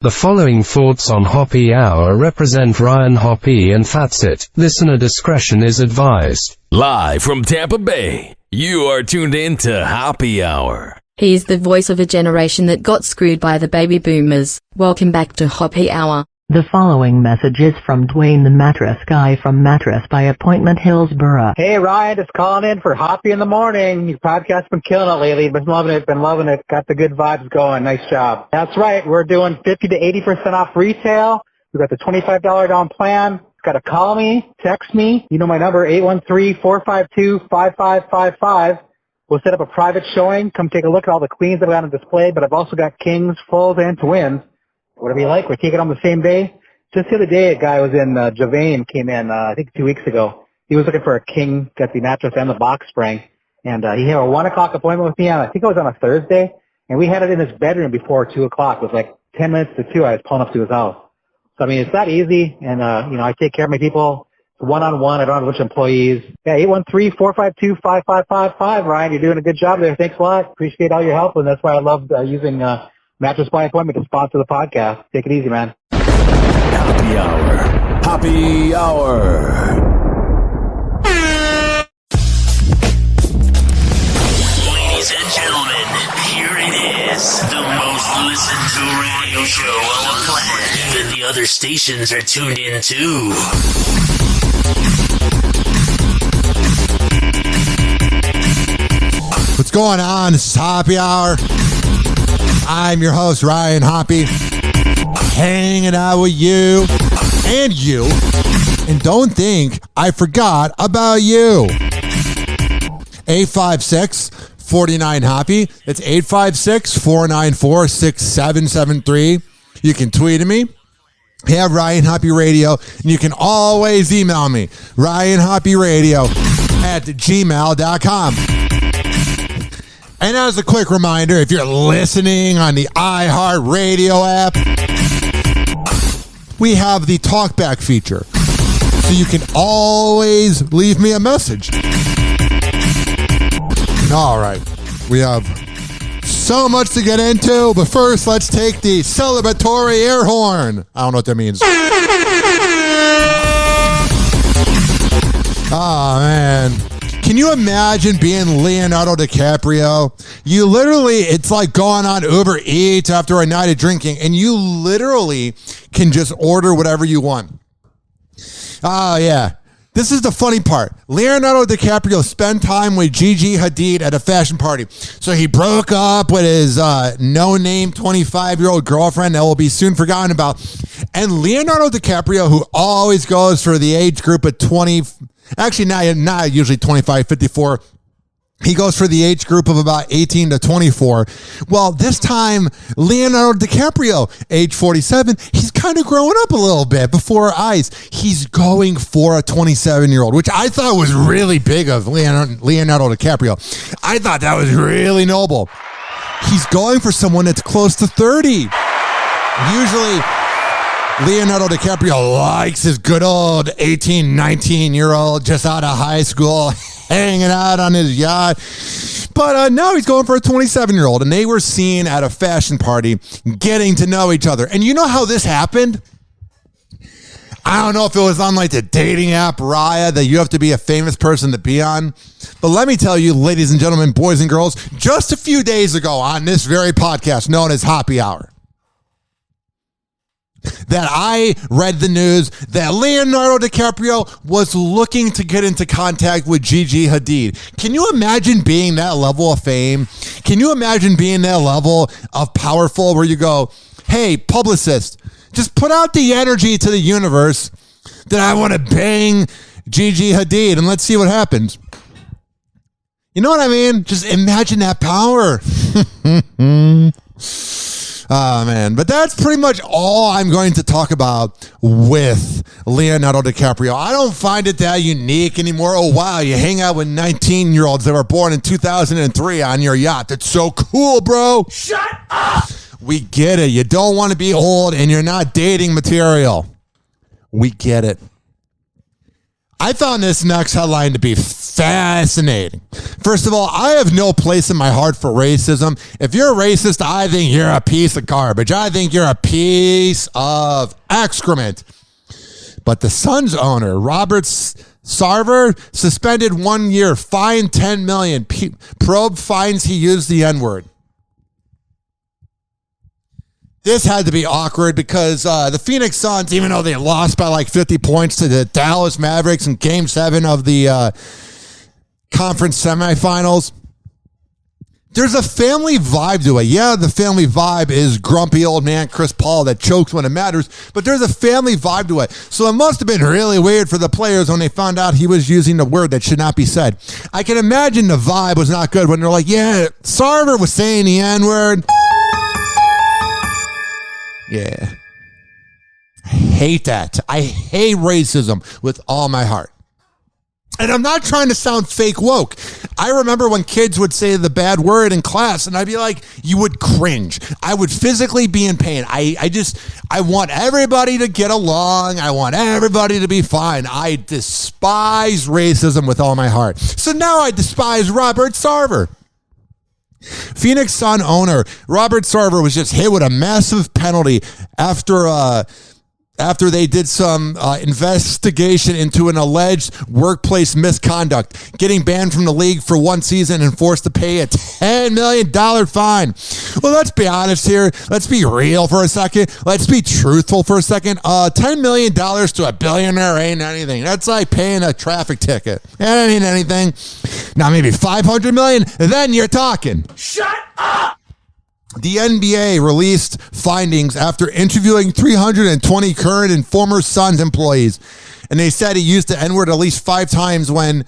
The following thoughts on Hoppe Hour represent Ryan Hoppe and that's it. Listener discretion is advised. Live from Tampa Bay, you are tuned in to Hoppe Hour. He's the voice of a generation that got screwed by the baby boomers. Welcome back to Hoppe Hour. The following message is from Dwayne the Mattress Guy from Mattress by Appointment, Hillsborough. Hey Ryan, just calling in for Hoppe in the Morning. Your podcast's been killing it lately. Been loving it. Got the good vibes going. Nice job. That's right. We're doing 50 to 80% off retail. We've got the $25 down plan. Got to call me, text me. You know my number, 813-452-5555. We'll set up a private showing. Come take a look at all the queens that we got on display, but I've also got kings, fulls, and twins. Whatever you like, we take it on the same day. Just the other day, a guy was in Javane, came in, I think 2 weeks ago. He was looking for a king, got the mattress and the box spring. And he had a 1 o'clock appointment with me on, I think it was on a Thursday. And we had it in his bedroom before 2 o'clock. It was like 10 minutes to 2. I was pulling up to his house. So, I mean, it's that easy. And, I take care of my people one-on-one. I don't have a bunch of employees. Yeah, 813-452-5555. Ryan, you're doing a good job there. Thanks a lot. Appreciate all your help. And that's why I love using Mattress by Appointment to sponsor the podcast. Take it easy, man. Hoppe Hour. Hoppe Hour. Ladies and gentlemen, here it is. The most listened to radio show on the planet. Even the other stations are tuned in too. What's going on? This is Hoppe Hour. I'm your host, Ryan Hoppe, hanging out with you and you. And don't think I forgot about you. 856-49-HOPPE. That's 856-494-6773. You can tweet at me. Have Ryan Hoppe Radio. And you can always email me, ryanhopperadio@gmail.com. And as a quick reminder, if you're listening on the iHeartRadio app, we have the talkback feature. So you can always leave me a message. All right. We have so much to get into, but first let's take the celebratory air horn. I don't know what that means. Oh, man. Can you imagine being Leonardo Dicaprio? You literally, it's like going on Uber Eats after a night of drinking, and you literally can just order whatever you want. Oh, yeah. This is the funny part. Leonardo DiCaprio spent time with Gigi Hadid at a fashion party. So he broke up with his no-name 25-year-old girlfriend that will be soon forgotten about. And Leonardo DiCaprio, who always goes for the age group of 20... Actually, not usually 25, 54. He goes for the age group of about 18 to 24. Well, this time, Leonardo DiCaprio, age 47, he's kind of growing up a little bit before our eyes. He's going for a 27-year-old, which I thought was really big of Leonardo DiCaprio. I thought that was really noble. He's going for someone that's close to 30. Usually, Leonardo DiCaprio likes his good old 18, 19-year-old just out of high school, hanging out on his yacht. But now he's going for a 27-year-old, and they were seen at a fashion party getting to know each other. And you know how this happened? I don't know if it was on like the dating app Raya that you have to be a famous person to be on. But let me tell you, ladies and gentlemen, boys and girls, just a few days ago on this very podcast known as Hoppe Hour, that I read the news that Leonardo DiCaprio was looking to get into contact with Gigi Hadid. Can you imagine being that level of fame? Can you imagine being that level of powerful where you go, hey, publicist, just put out the energy to the universe that I want to bang Gigi Hadid and let's see what happens. You know what I mean? Just imagine that power. Oh, man. But that's pretty much all I'm going to talk about with Leonardo DiCaprio. I don't find it that unique anymore. Oh, wow, you hang out with 19-year-olds that were born in 2003 on your yacht. That's so cool, bro. Shut up! We get it. You don't want to be old and you're not dating material. We get it. I found this next headline to be fascinating. First of all, I have no place in my heart for racism. If you're racist, I think you're a piece of garbage. I think you're a piece of excrement. But the Suns owner, Robert Sarver, suspended 1 year, fined $10 million. Probe finds he used the N-word. This had to be awkward because the Phoenix Suns, even though they lost by like 50 points to the Dallas Mavericks in Game 7 of the conference semifinals, there's a family vibe to it. Yeah, the family vibe is grumpy old man Chris Paul that chokes when it matters, but there's a family vibe to it. So it must have been really weird for the players when they found out he was using the word that should not be said. I can imagine the vibe was not good when they're like, yeah, Sarver was saying the N-word. Yeah. I hate that. I hate racism with all my heart. And I'm not trying to sound fake woke. I remember when kids would say the bad word in class, and I'd be like, you would cringe. I would physically be in pain. I want everybody to get along. I want everybody to be fine. I despise racism with all my heart. So now I despise Robert Sarver. Phoenix Sun owner Robert Sarver was just hit with a massive penalty after they did some investigation into an alleged workplace misconduct, getting banned from the league for 1 season and forced to pay a $10 million fine. Well, let's be honest here. Let's be real for a second. Let's be truthful for a second. $10 million to a billionaire ain't anything. That's like paying a traffic ticket. That ain't anything. Now, maybe $500 million, then you're talking. Shut up! The NBA released findings after interviewing 320 current and former Suns employees, and they said he used the N-word at least 5 times when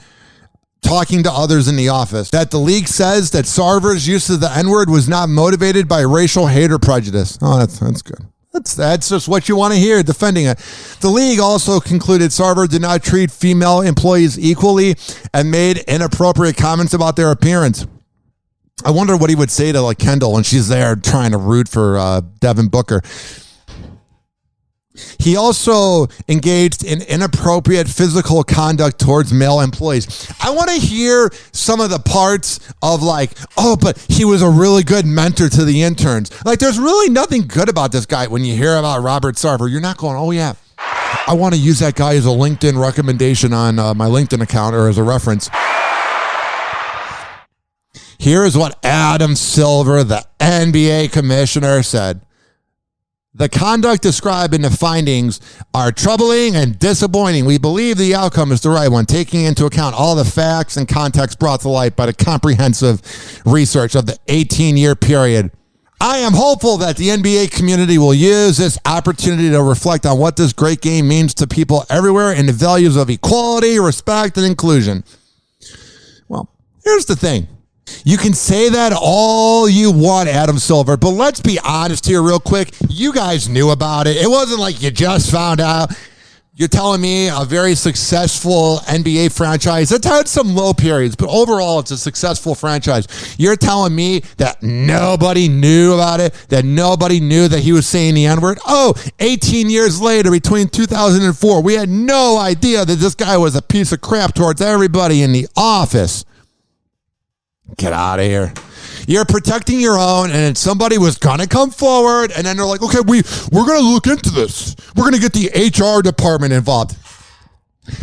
talking to others in the office. That the league says that Sarver's use of the N-word was not motivated by racial hate or prejudice. Oh, that's good. That's just what you want to hear, defending it. The league also concluded Sarver did not treat female employees equally and made inappropriate comments about their appearance. I wonder what he would say to like Kendall when she's there trying to root for Devin Booker. He also engaged in inappropriate physical conduct towards male employees. I want to hear some of the parts of like, oh, but he was a really good mentor to the interns. Like, there's really nothing good about this guy when you hear about Robert Sarver. You're not going, oh, yeah, I want to use that guy as a LinkedIn recommendation on my LinkedIn account or as a reference. Here is what Adam Silver, the NBA commissioner, said. The conduct described in the findings are troubling and disappointing. We believe the outcome is the right one, taking into account all the facts and context brought to light by the comprehensive research of the 18-year period. I am hopeful that the NBA community will use this opportunity to reflect on what this great game means to people everywhere and the values of equality, respect, and inclusion. Well, here's the thing. You can say that all you want, Adam Silver, but let's be honest here real quick. You guys knew about it. It wasn't like you just found out. You're telling me a very successful NBA franchise that's had some low periods, but overall it's a successful franchise. You're telling me that nobody knew about it, that nobody knew that he was saying the N-word? Oh, 18 years later, between 2004, we had no idea that this guy was a piece of crap towards everybody in the office. Get out of here. You're protecting your own, and then somebody was going to come forward, and then they're like, okay, we're going to look into this. We're going to get the HR department involved.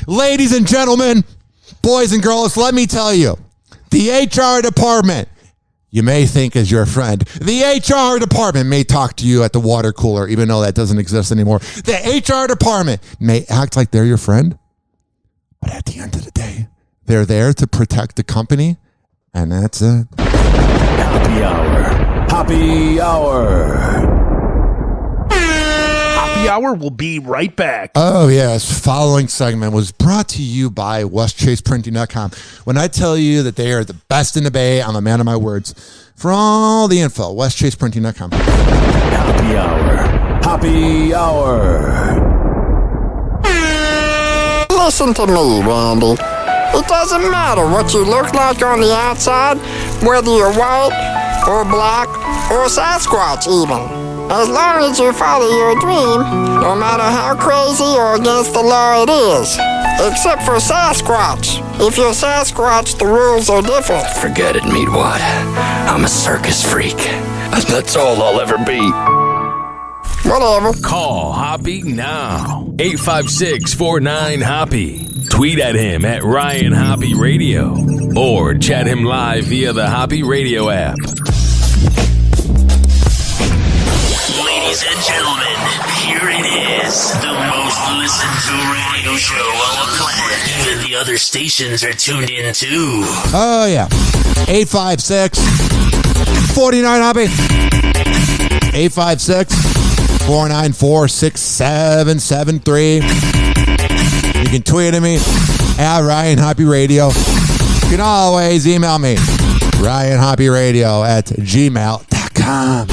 Ladies and gentlemen, boys and girls, let me tell you, the HR department, you may think is your friend. The HR department may talk to you at the water cooler, even though that doesn't exist anymore. The HR department may act like they're your friend, but at the end of the day, they're there to protect the company. And that's it. Happy Hour. Happy Hour. Happy Hour will be right back. Oh, yes. Following segment was brought to you by WestChasePrinting.com. When I tell you that they are the best in the Bay, I'm a man of my words. For all the info, WestChasePrinting.com. Happy Hour. Happy Hour. Listen to me, Randy. It doesn't matter what you look like on the outside, whether you're white or black or Sasquatch even. As long as you follow your dream, no matter how crazy or against the law it is. Except for Sasquatch. If you're Sasquatch, the rules are different. Forget it, Meatwad. I'm a circus freak. That's all I'll ever be. Whatever. Call Hoppe now. 856-49-HOPPE. Tweet at him at Ryan Hoppe Radio. Or chat him live via the Hoppe Radio app. Ladies and gentlemen, here it is. The most listened to radio show on the planet. Even the other stations are tuned in too. Oh, yeah. 856-49-HOPPE. 856-494-6773. You can tweet at me at Ryan Hoppe Radio. You can always email me, RyanHoppeRadio@gmail.com.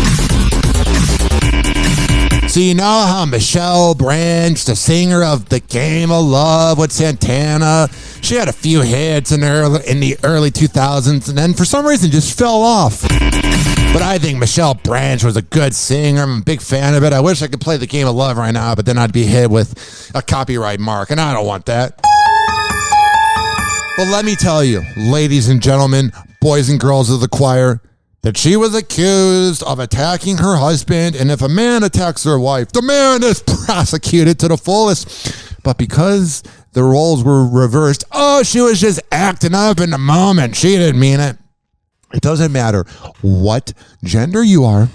So you know how Michelle Branch, the singer of The Game of Love with Santana, she had a few hits in the early 2000s and then for some reason just fell off. But I think Michelle Branch was a good singer. I'm a big fan of it. I wish I could play The Game of Love right now, but then I'd be hit with a copyright mark, and I don't want that. But let me tell you, ladies and gentlemen, boys and girls of the choir, that she was accused of attacking her husband, and if a man attacks their wife, the man is prosecuted to the fullest. But because the roles were reversed, she was just acting up in the moment. She didn't mean it. It doesn't matter what gender you are,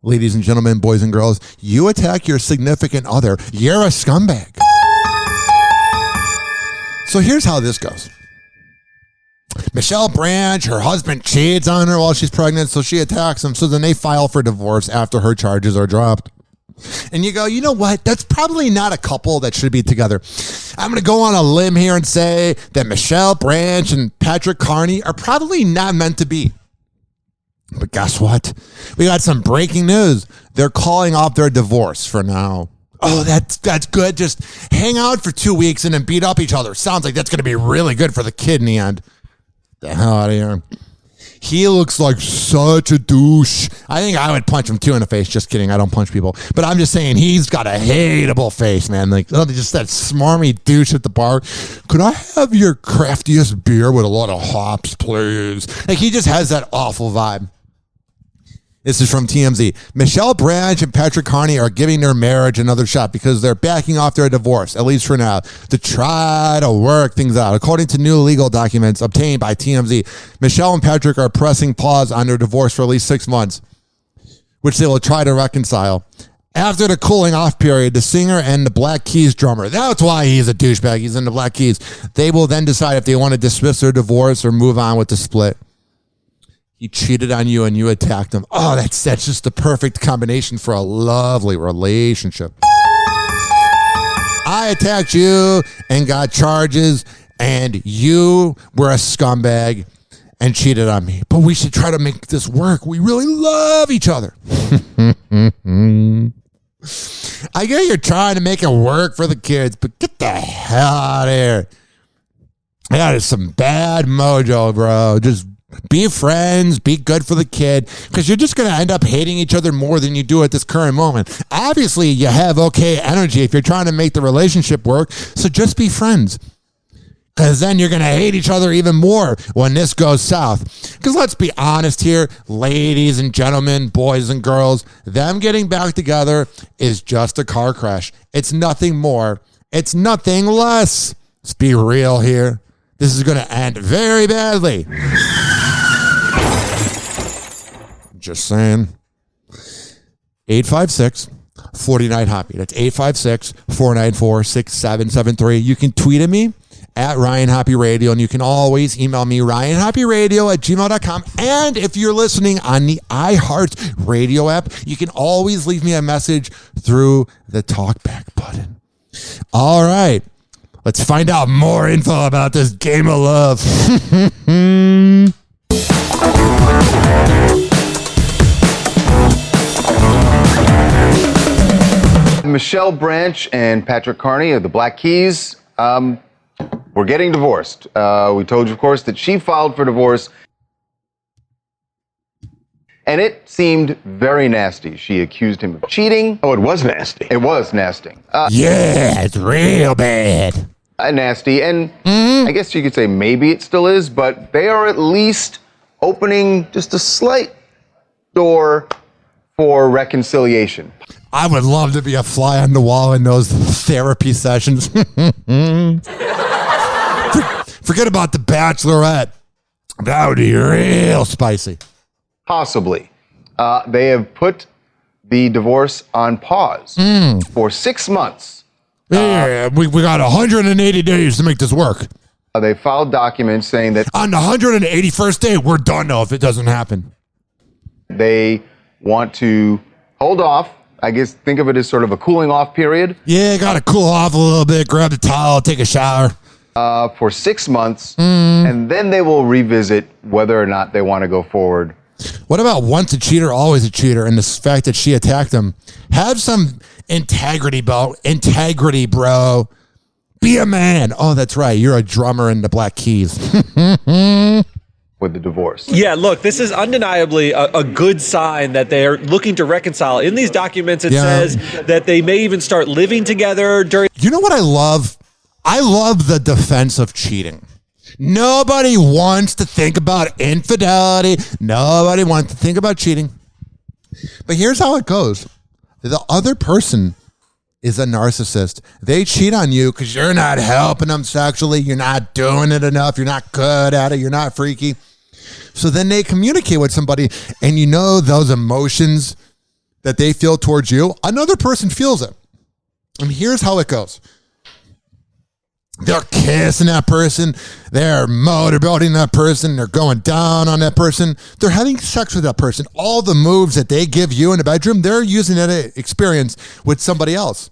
ladies and gentlemen, boys and girls, you attack your significant other, you're a scumbag. So here's how this goes. Michelle Branch, her husband cheats on her while she's pregnant, so she attacks him. So then they file for divorce after her charges are dropped. And you go, you know what? That's probably not a couple that should be together. I'm going to go on a limb here and say that Michelle Branch and Patrick Carney are probably not meant to be. But guess what? We got some breaking news. They're calling off their divorce for now. Oh, that's good. Just hang out for 2 weeks and then beat up each other. Sounds like that's going to be really good for the kid in the end. The hell out of here. He looks like such a douche. I think I would punch him too in the face. Just kidding. I don't punch people. But I'm just saying he's got a hateable face, man. Like, just that smarmy douche at the bar. Could I have your craftiest beer with a lot of hops, please? Like, he just has that awful vibe. This is from TMZ. Michelle Branch and Patrick Carney are giving their marriage another shot because they're backing off their divorce, at least for now, to try to work things out. According to new legal documents obtained by TMZ, Michelle and Patrick are pressing pause on their divorce for at least 6 months, which they will try to reconcile. After the cooling off period, the singer and the Black Keys drummer, that's why he's a douchebag, he's in the Black Keys, they will then decide if they want to dismiss their divorce or move on with the split. He cheated on you and you attacked him. Oh, that's just the perfect combination for a lovely relationship. I attacked you and got charges, and you were a scumbag and cheated on me. But we should try to make this work. We really love each other. I get you're trying to make it work for the kids, but get the hell out of here. That is some bad mojo, bro. Just be friends, be good for the kid, because you're just going to end up hating each other more than you do at this current moment. Obviously, you have okay energy if you're trying to make the relationship work, so just be friends. Because then you're going to hate each other even more when this goes south. Because let's be honest here, ladies and gentlemen, boys and girls, them getting back together is just a car crash. It's nothing more. It's nothing less. Let's be real here. This is going to end very badly. Just saying. 856-49-HOPPE. That's 856-494-6773. You can tweet at me at Ryan Hoppe Radio, and you can always email me, RyanHoppeRadio@gmail.com. And if you're listening on the iHeart Radio app, you can always leave me a message through the talkback button. All right. Let's find out more info about this game of love. Michelle Branch and Patrick Carney of the Black Keys were getting divorced. We told you, of course, that she filed for divorce. And it seemed very nasty. She accused him of cheating. Oh, it was nasty. It was nasty. Yeah, it's real bad. Nasty. And I guess you could say maybe it still is, but they are at least opening just a slight door for reconciliation. I would love to be a fly on the wall in those therapy sessions. Forget about the Bachelorette. That would be real spicy. Possibly. They have put the divorce on pause for 6 months. Yeah, we got 180 days to make this work. They filed documents saying that on the 181st day, we're done though if it doesn't happen. They want to hold off. I guess think of it as sort of a cooling off period. Yeah, got to cool off a little bit, grab the towel, take a shower. For 6 months, and then they will revisit whether or not they want to go forward. What about once a cheater, always a cheater, and the fact that she attacked him? Have some integrity, bro. Integrity, bro. Be a man. Oh, that's right. You're a drummer in the Black Keys. With the divorce. Yeah, look, this is undeniably a good sign that they're looking to reconcile. In these documents, it says that they may even start living together during... You know what I love? I love the defense of cheating. Nobody wants to think about infidelity. Nobody wants to think about cheating. But here's how it goes. The other person is a narcissist. They cheat on you because you're not helping them sexually. You're not doing it enough. You're not good at it. You're not freaky. So then they communicate with somebody, and you know those emotions that they feel towards you, another person feels it. And here's how it goes. They're kissing that person. They're motorboating that person. They're going down on that person. They're having sex with that person. All the moves that they give you in the bedroom, they're using that experience with somebody else.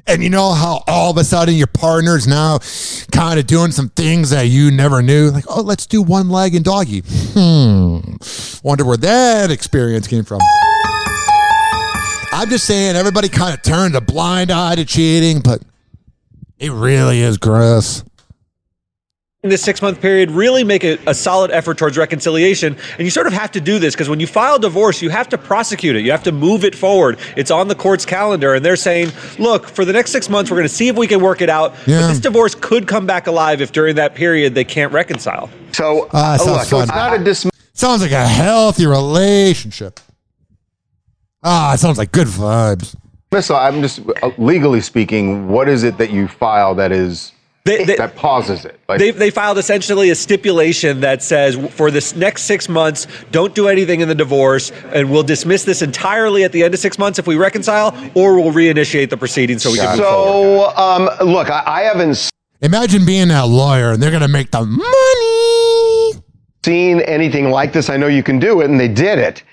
And you know how all of a sudden your partner's now kind of doing some things that you never knew? Like, oh, let's do one leg and doggy. Wonder where that experience came from. I'm just saying everybody kind of turned a blind eye to cheating, but it really is gross. In this 6-month period, really make a solid effort towards reconciliation. And you sort of have to do this because when you file divorce, you have to prosecute it. You have to move it forward. It's on the court's calendar. And they're saying, look, for the next 6 months, we're going to see if we can work it out. Yeah. But this divorce could come back alive if during that period they can't reconcile. So, look, so it's not a sounds like a healthy relationship. It sounds like good vibes. So I'm just, legally speaking, what is it that you file that is... that pauses it. Like, they filed essentially a stipulation that says for this next 6 months, don't do anything in the divorce, and we'll dismiss this entirely at the end of 6 months if we reconcile, or we'll reinitiate the proceedings so we can move forward. So, look, I haven't... Imagine being that lawyer, and they're going to make the money. Seen anything like this. I know you can do it, and they did it.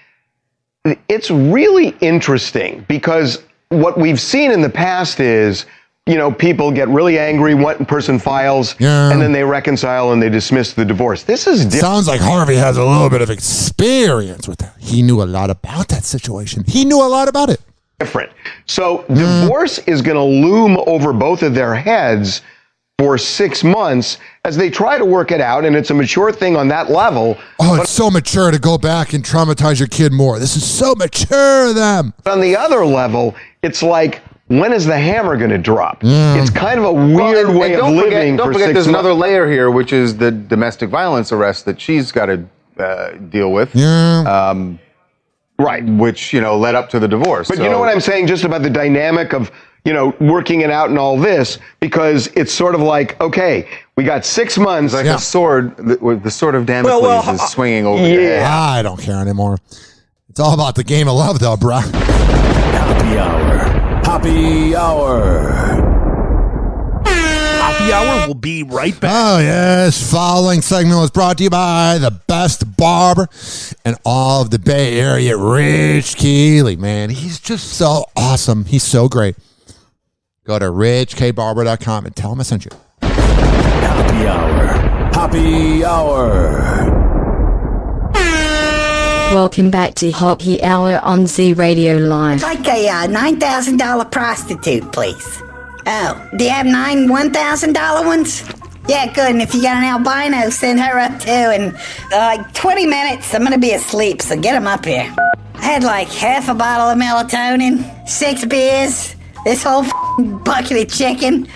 It's really interesting because what we've seen in the past is... You know, people get really angry, one person files, and then they reconcile and they dismiss the divorce. This is different. Sounds like Harvey has a little bit of experience with that. He knew a lot about that situation. He knew a lot about it. Different. So divorce is going to loom over both of their heads for 6 months as they try to work it out, and it's a mature thing on that level. Oh, it's so mature to go back and traumatize your kid more. This is so mature of them. On the other level, it's like, when is the hammer going to drop? It's kind of a weird way of living. Don't forget, there's another layer here, which is the domestic violence arrest that she's got to deal with. Right. Which, led up to the divorce. But you know what I'm saying, just about the dynamic of, working it out and all this, because it's sort of like, okay, we got 6 months. It's like a sword, the sword of Damocles is swinging over your head. I don't care anymore. It's all about the game of love, though, bruh. Happy Hour. Happy Hour. Happy Hour will be right back. Oh, yes. Following segment was brought to you by the best barber in all of the Bay Area, Rich Keeley. Man, he's just so awesome. He's so great. Go to richkbarber.com and tell him I sent you. Happy Hour. Happy Hour. Welcome back to Hoppe Hour on Z Radio Live. Like a $9,000 prostitute, please. Oh, do you have 9 $1,000 ones? Yeah, good. And if you got an albino, send her up too. And like 20 minutes, I'm going to be asleep, so get him up here. I had like half a bottle of melatonin, 6 beers, this whole bucket of chicken.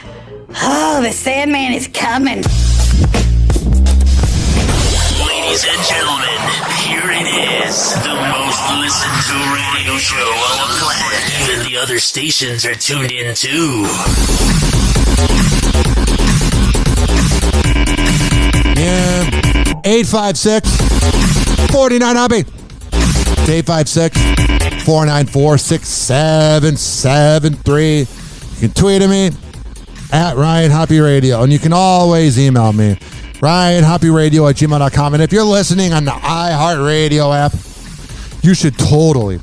Oh, the Sandman is coming. Ladies and gentlemen, here it is. The most listened to radio show on the planet. Even the other stations are tuned in too. Yeah. 856-49-HOPPE. 856-494-6773. You can tweet at me at Ryan Hoppe Radio, and you can always email me, RyanHoppeRadio@gmail.com. And if you're listening on the iHeartRadio app, you should totally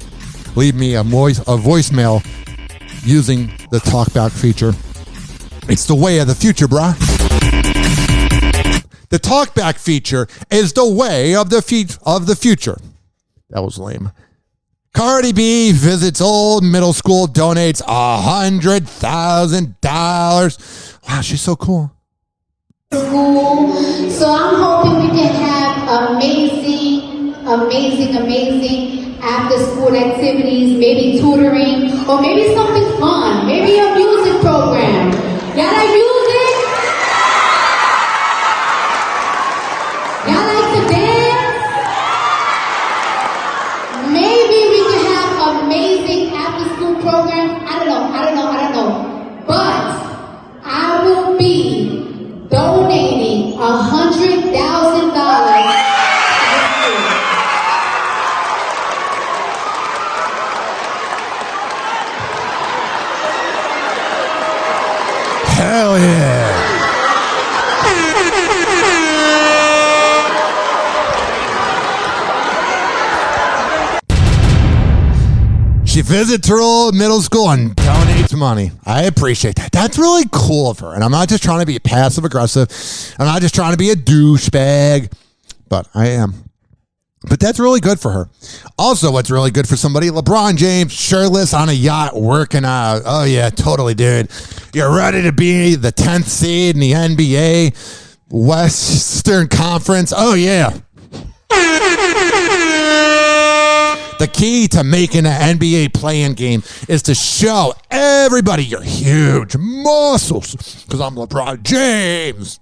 leave me a voicemail using the talkback feature. It's the way of the future, brah. The talkback feature is the way of the future. That was lame. Cardi B visits old middle school, donates $100,000. Wow, she's so cool. School. So I'm hoping we can have amazing after school activities, maybe tutoring, or maybe something fun, maybe a music program. Y'all like music? Y'all like to dance? Maybe we can have amazing after school programs. I don't know. But I will be donating $100,000. Hell yeah. She visits her old middle school and donates money. I appreciate that. That's really cool of her. And I'm not just trying to be passive aggressive. I'm not just trying to be a douchebag, but I am. But that's really good for her. Also, what's really good for somebody, LeBron James, shirtless on a yacht working out. Oh, yeah, totally, dude. You're ready to be the 10th seed in the NBA Western Conference. Oh, yeah. The key to making an NBA play-in game is to show everybody your huge muscles, because I'm LeBron James.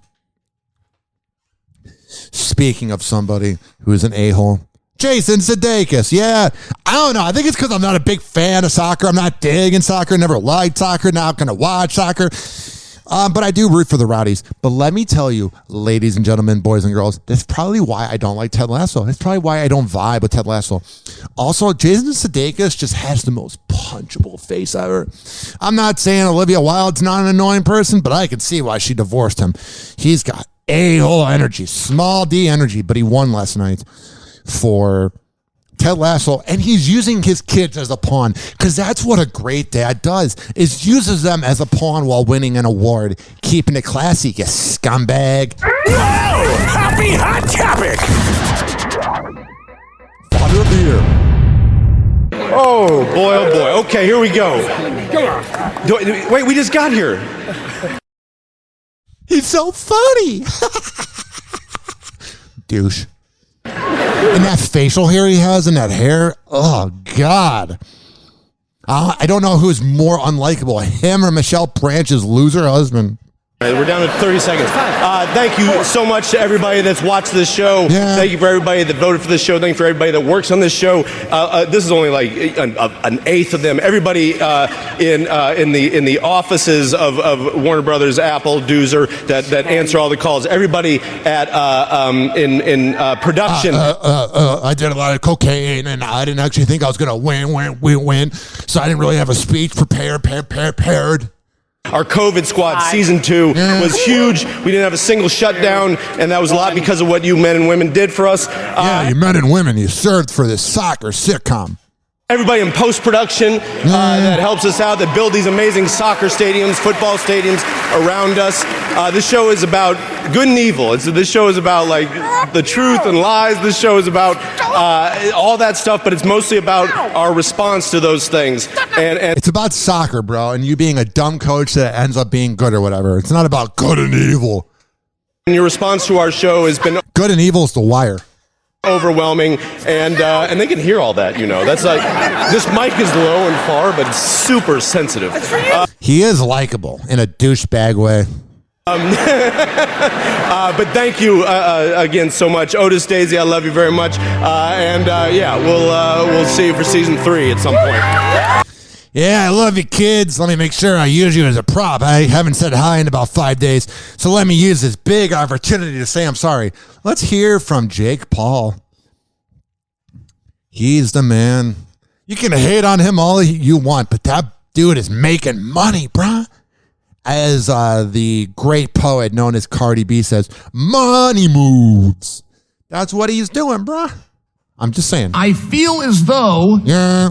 Speaking of somebody who is an a-hole, Jason Sudeikis. Yeah, I don't know. I think it's because I'm not a big fan of soccer. I'm not digging soccer. Never liked soccer. Not going to watch soccer. But I do root for the Rowdies. But let me tell you, ladies and gentlemen, boys and girls, that's probably why I don't like Ted Lasso. That's probably why I don't vibe with Ted Lasso. Also, Jason Sudeikis just has the most punchable face ever. I'm not saying Olivia Wilde's not an annoying person, but I can see why she divorced him. He's got a-hole energy, small D energy, but he won last night for Ted Lasso, and he's using his kids as a pawn, because that's what a great dad does, is uses them as a pawn while winning an award. Keeping it classy, you scumbag. Whoa! Happy hot topic! Father of the year. Oh boy, oh boy. Okay, here we go. Come on. Wait, we just got here. He's so funny. Douche. And that facial hair he has and that hair, oh, God. I don't know who's more unlikable, him or Michelle Branch's loser husband. We're down to 30 seconds. Thank you so much to everybody that's watched this show. Yeah. Thank you for everybody that voted for this show. Thank you for everybody that works on this show. This is only like an eighth of them. Everybody in the offices of Warner Brothers, Apple, Doozer that answer all the calls. Everybody at in production. I did a lot of cocaine, and I didn't actually think I was gonna win. So I didn't really have a speech prepared. Our COVID squad season 2 was huge. We didn't have a single shutdown, and that was a lot because of what you men and women did for us. You men and women, you served for this soccer sitcom. Everybody in post-production that helps us out, that build these amazing soccer stadiums, football stadiums around us. This show is about good and evil. This show is about like the truth and lies. This show is about all that stuff, but it's mostly about our response to those things. And it's about soccer, bro, and you being a dumb coach that ends up being good or whatever. It's not about good and evil. And your response to our show has been Good and Evil is The Wire. Overwhelming, and they can hear all that, you know. That's like, this mic is low and far, but it's super sensitive. He is likable in a douchebag way. But thank you again so much. Otis Daisy, I love you very much. We'll see you for season 3 at some point. Yeah, I love you, kids. Let me make sure I use you as a prop. I haven't said hi in about 5 days, so let me use this big opportunity to say I'm sorry. Let's hear from Jake Paul. He's the man. You can hate on him all you want, but that dude is making money, bruh. As the great poet known as Cardi B says, money moves. That's what he's doing, bruh. I'm just saying. I feel as though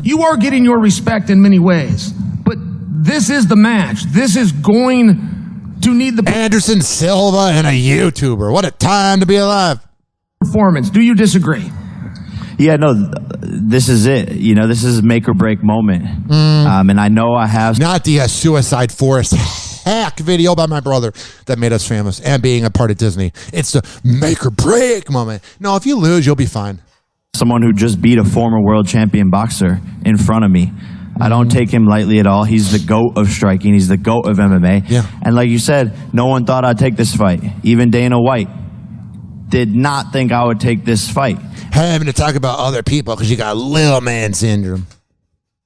you are getting your respect in many ways, but this is the match. This is going to need the Anderson Silva and a YouTuber. What a time to be alive. Performance. Do you disagree? Yeah, no, this is it. You know, this is a make or break moment. And I know I have... Not the Suicide Forest hack video by my brother that made us famous and being a part of Disney. It's the make or break moment. No, if you lose, you'll be fine. Someone who just beat a former world champion boxer in front of me. I don't take him lightly at all. He's the GOAT of striking. He's the GOAT of MMA. Yeah. And like you said, no one thought I'd take this fight. Even Dana White did not think I would take this fight. Having to talk about other people because you got little man syndrome.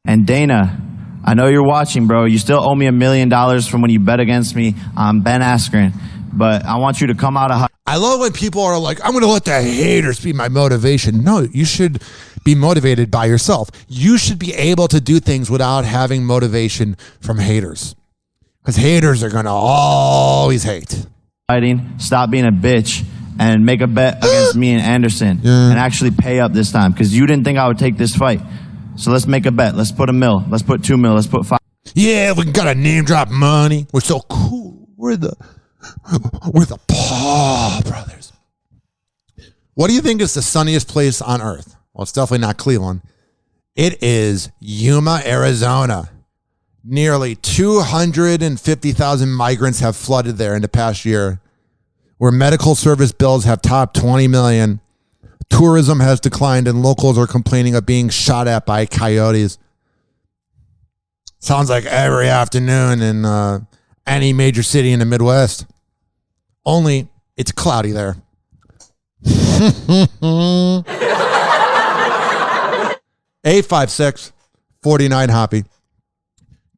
And Dana, I know you're watching, bro. You still owe me $1 million from when you bet against me on Ben Askren. But I want you to come out of... I love when people are like, I'm going to let the haters be my motivation. No, you should be motivated by yourself. You should be able to do things without having motivation from haters. Because haters are going to always hate. Fighting, stop being a bitch, and make a bet against me and Anderson. And actually pay up this time. Because you didn't think I would take this fight. So let's make a bet. Let's put $1 million. Let's put $2 million. Let's put $5 million. Yeah, we got to name drop money. We're so cool. We're the Paul brothers. What do you think is the sunniest place on earth? Well, it's definitely not Cleveland. It is Yuma, Arizona. Nearly 250,000 migrants have flooded there in the past year, where medical service bills have topped 20 million. Tourism has declined and locals are complaining of being shot at by coyotes. Sounds like every afternoon in any major city in the Midwest. Only it's cloudy there. 856-49-HOPPE.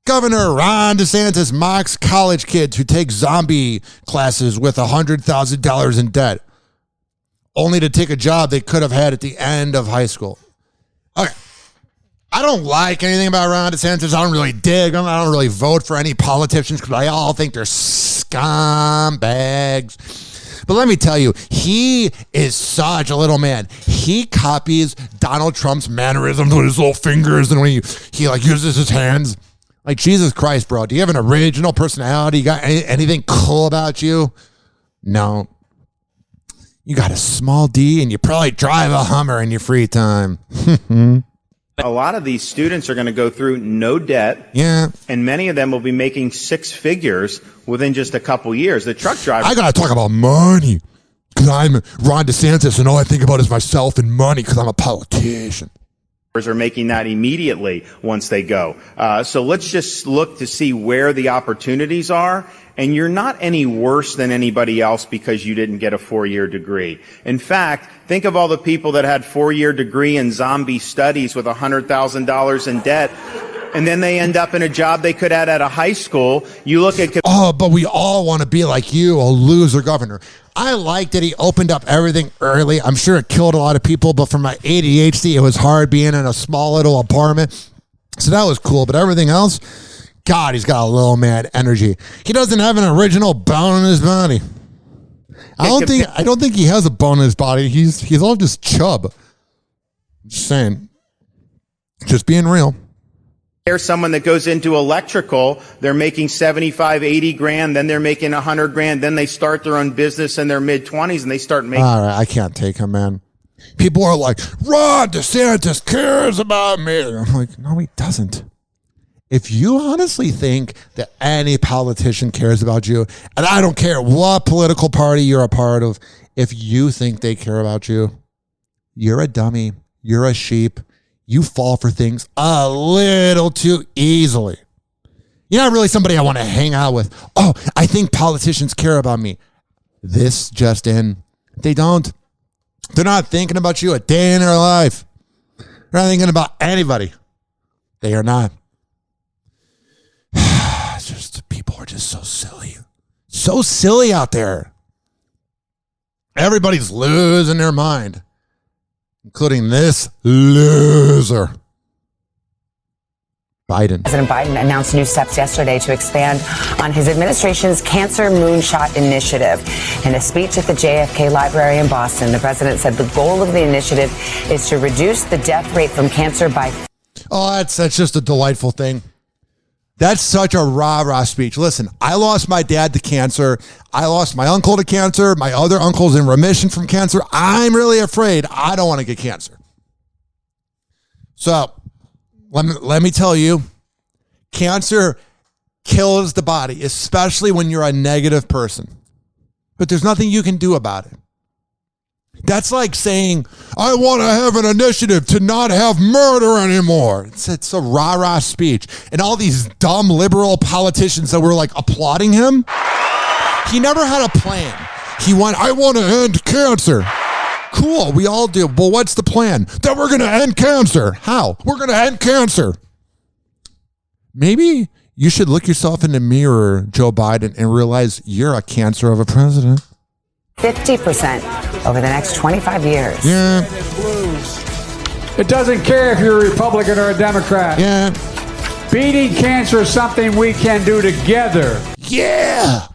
Governor Ron DeSantis mocks college kids who take zombie classes with $100,000 in debt, only to take a job they could have had at the end of high school. Okay. I don't like anything about Ron DeSantis. I don't really dig him. I don't really vote for any politicians because I all think they're scumbags. But let me tell you, he is such a little man. He copies Donald Trump's mannerisms with his little fingers and when he like uses his hands. Like, Jesus Christ, bro. Do you have an original personality? You got anything cool about you? No. You got a small D and you probably drive a Hummer in your free time. A lot of these students are going to go through no debt. Yeah. And many of them will be making six figures within just a couple years. The truck driver. I got to talk about money because I'm Ron DeSantis and all I think about is myself and money because I'm a politician. Are making that immediately once they go. So let's just look to see where the opportunities are. And you're not any worse than anybody else because you didn't get a 4-year degree. In fact, think of all the people that had 4-year degree in zombie studies with $100,000 in debt. And then they end up in a job they could have at a high school. You look at... Oh, but we all want to be like you, a loser governor. I like that he opened up everything early. I'm sure it killed a lot of people, but for my ADHD, it was hard being in a small little apartment. So that was cool. But everything else, God, he's got a little man energy. He doesn't have an original bone in his body. I don't think he has a bone in his body. He's all just chub. Just saying. Just being real. There's someone that goes into electrical, they're making 75, 80 grand, then they're making 100 grand, then they start their own business in their mid-20s and they start making... All right, I can't take him, man. People are like, Ron DeSantis cares about me. I'm like, no, he doesn't. If you honestly think that any politician cares about you, and I don't care what political party you're a part of, if you think they care about you, you're a dummy. You're a sheep. You fall for things a little too easily. You're not really somebody I want to hang out with. Oh, I think politicians care about me. This just in. They don't. They're not thinking about you a day in their life. They're not thinking about anybody. They are not. It's just, people are just so silly. So silly out there. Everybody's losing their mind, including this loser. Biden. President Biden announced new steps yesterday to expand on his administration's Cancer Moonshot Initiative. In a speech at the JFK Library in Boston, the president said the goal of the initiative is to reduce the death rate from cancer by... Oh, that's just a delightful thing. That's such a rah-rah speech. Listen, I lost my dad to cancer. I lost my uncle to cancer. My other uncle's in remission from cancer. I'm really afraid I don't want to get cancer. So, let me tell you, cancer kills the body, especially when you're a negative person. But there's nothing you can do about it. That's like saying, I want to have an initiative to not have murder anymore. It's a rah-rah speech. And all these dumb liberal politicians that were like applauding him, he never had a plan. I want to end cancer. Cool, we all do. But what's the plan? That we're going to end cancer. How? We're going to end cancer. Maybe you should look yourself in the mirror, Joe Biden, and realize you're a cancer of a president. 50% over the next 25 years. Yeah. It doesn't care if you're a Republican or a Democrat. Yeah. Beating cancer is something we can do together. Yeah.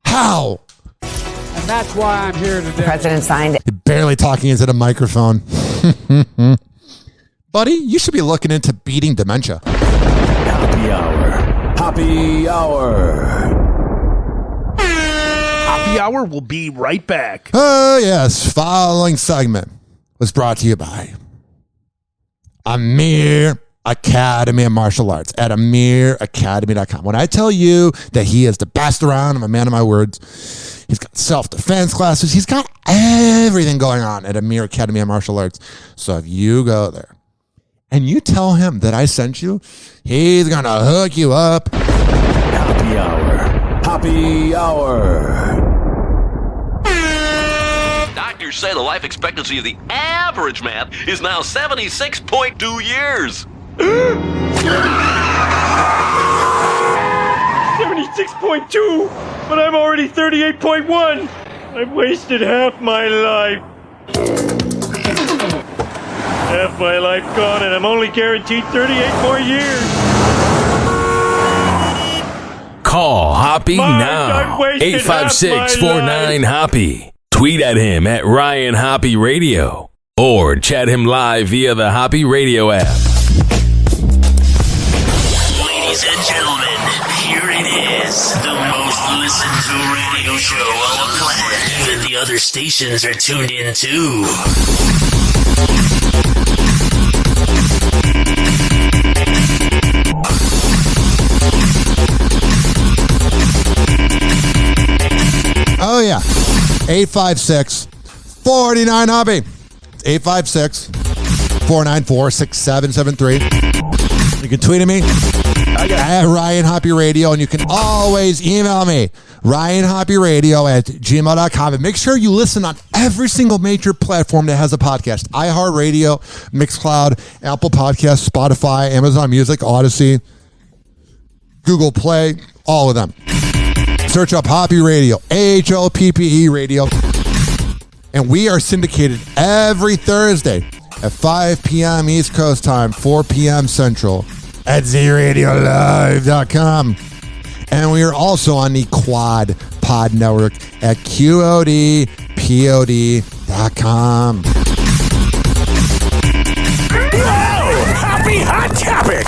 How? And that's why I'm here today. The president signed it. You're barely talking into the microphone. Buddy, you should be looking into beating dementia. Happy Hour. Happy Hour. Happy Hour will be right back. Oh, yes. Following segment was brought to you by Amir Academy of Martial Arts at amiracademy.com. When I tell you that he is the best around, I'm a man of my words. He's got self-defense classes. He's got everything going on at Amir Academy of Martial Arts. So if you go there and you tell him that I sent you, he's going to hook you up. Happy Hour. Happy Hour. Doctors say the life expectancy of the average man is now 76.2 years. 76.2, but I'm already 38.1. I've wasted half my life. Half my life gone, and I'm only guaranteed 38 more years. Call Hoppe now. 856-49-HOPPE. Tweet at him at Ryan Hoppe Radio or chat him live via the Hoppe Radio app. Ladies and gentlemen, here it is, the most listened to radio show on the planet. Even the other stations are tuned in too. Oh, yeah. 856-49-HOPPE. 856-494-6773. You can tweet at me at Ryan Hoppe Radio, and you can always email me, RyanHoppeRadio@gmail.com. And make sure you listen on every single major platform that has a podcast. iHeartRadio, Mixcloud, Apple Podcasts, Spotify, Amazon Music, Odyssey, Google Play, all of them. Search up Hoppe Radio, AHOPPE Radio. And we are syndicated every Thursday at 5 p.m. East Coast time, 4 p.m. Central at zradiolive.com. And we are also on the Quad Pod Network at QODPOD.com. Whoa! Happy Hot Topic!